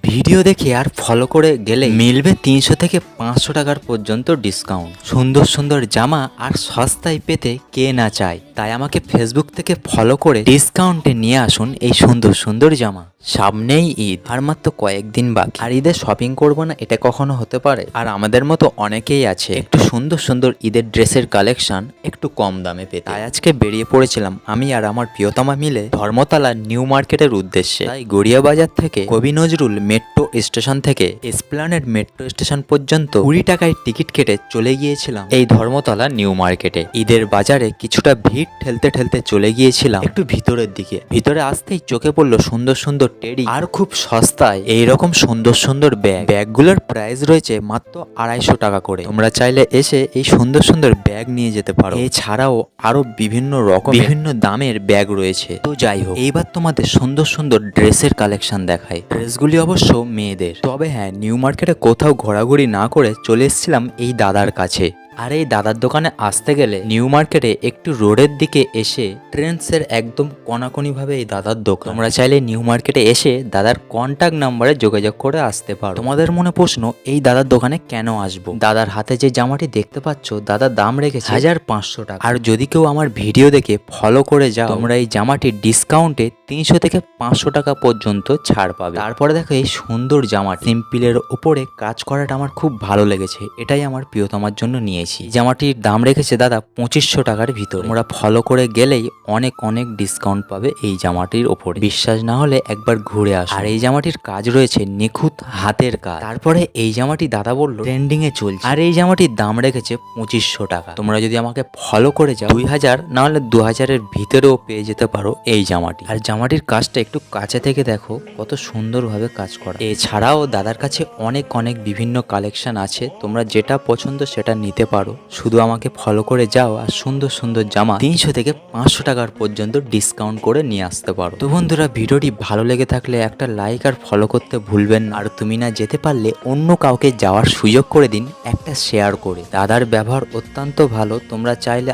Video দেখে আর follow করে গেলে মিলবে 300 থেকে 500 টাকার পর্যন্ত ডিসকাউন্ট। সুন্দর সুন্দর জামা আর সস্তায় পেতে কে না চায়। তাই আমাকে ফেসবুক থেকে ফলো করে ডিসকাউন্টে নিয়ে আসুন এই সুন্দর সুন্দর জামা। সামনেই ঈদ, আর মাত্র কয়েকদিন বাকি। আর ঈদের শপিং করবো না এটা কখনো হতে পারে? আর আমাদের মতো অনেকেই আছে একটু সুন্দর সুন্দর ঈদের ড্রেসের কালেকশন একটু কম দামে পেতে। তাই আজকে বেরিয়ে পড়েছিলাম আমি আর আমার প্রিয়তমা মিলে ধর্মতলা নিউ মার্কেটের উদ্দেশ্যে। তাই গড়িয়া বাজার থেকে কবি নজরুল মেট্রো স্টেশন থেকে এসপ্ল্যানেড মেট্রো স্টেশন পর্যন্ত 20 টাকায় টিকিট কেটে চলে গিয়েছিলাম এই ধর্মতলা নিউ মার্কেটে। ঈদের বাজারে কিছুটা ভিড় ঠেলতে ঠেলতে চলে গিয়েছিলাম একটু ভিতরের দিকে। ভিতরে আসতেই চোখে পড়লো সুন্দর সুন্দর টেডি আর খুব সস্তায় এইরকম সুন্দর সুন্দর ব্যাগগুলোর প্রাইস রয়েছে মাত্র 250 টাকা করে। তোমরা চাইলে এসে এই সুন্দর সুন্দর ব্যাগ নিয়ে যেতে পারো। এছাড়াও আরো বিভিন্ন রকম বিভিন্ন দামের ব্যাগ রয়েছে। তো যাই হোক, এইবার তোমাদের সুন্দর সুন্দর ড্রেসের কালেকশন দেখাই। ড্রেসগুলি অবশ্য মেয়েদের। তবে হ্যাঁ, নিউ মার্কেটে কোথাও ঘোরাঘুরি না করে চলে এসেছিলাম এই দাদার কাছে। আর এই দাদার দোকানে আসতে গেলে নিউ মার্কেটে একটু রোডের দিকে এসে ট্রেন্ডসের একদম কোনাকুনি ভাবে এই দাদার দোকান। তোমরা চাইলে নিউ মার্কেটে এসে দাদার কন্ট্যাক্ট নাম্বারে যোগাযোগ করে আসতে পারো। তোমাদের মনে প্রশ্ন, এই দাদার দোকানে কেন আসবো? দাদার হাতে যে জামাটি দেখতে পাচ্ছ দাদার দাম রেখেছে 1500 টাকা। আর যদি কেউ আমার ভিডিও দেখে ফলো করে যাও, তোমরা এই জামাটির ডিসকাউন্টে 300 থেকে 500 টাকা পর্যন্ত ছাড় পাবে। তারপরে দেখো এই সুন্দর জামা সিম্পলের উপরে কাজ করাটা আমার খুব ভালো লেগেছে। এটাই আমার প্রিয়তমার জন্য নিয়েছি। জামাটির দাম রেখেছে দাদা 2500 টাকার ভিতর। তোমরা ফলো করে গেলেই অনেক অনেক ডিসকাউন্ট পাবে এই জামাটির ওপরে। বিশ্বাস না হলে একবার ঘুরে আসো। আর এই জামাটির কাজ রয়েছে নিখুঁত হাতের কাজ। তারপরে এই জামাটি দাদা বললো ট্রেন্ডিং এ চলছে। আর এই জামাটির দাম রেখেছে 2500 টাকা। তোমরা যদি আমাকে ফলো করে যাও 2000 না হলে 2000 এর ভিতরেও পেয়ে যেতে পারো এই জামাটি। আর জামাটির কাজটা একটু কাছে থেকে দেখো কত সুন্দরভাবে কাজ করা। এছাড়াও দাদার কাছে অনেক অনেক বিভিন্ন কালেকশন আছে। তোমরা যেটা পছন্দ সেটা নিতে পারো। শুধু আমাকে ফলো করে যাও আর সুন্দর সুন্দর জামা 300 থেকে 500 টাকার পর্যন্ত ডিসকাউন্ট করে নিয়ে আসতে পারো। তো বন্ধুরা, ভিডিওটি ভালো লেগে থাকলে একটা লাইক আর ফলো করতে ভুলবেন না। আর তুমি না যেতে পারলে অন্য কাউকে যাওয়ার সুযোগ করে দিন একটা শেয়ার করে। দাদার ব্যবহার অত্যন্ত ভালো। তোমরা চাইলে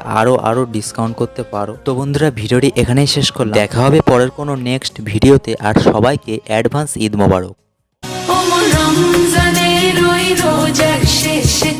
আরো ডিসকাউন্ট করতে পারো। তো বন্ধুরা, ভিডিওটি এখানেই শেষ করলাম। দেখা হবে পরের কোনো নেক্সট ভিডিওতে। আর সবাইকে অ্যাডভান্স ঈদ মোবারক। রমজানের ওই রোজার শেষে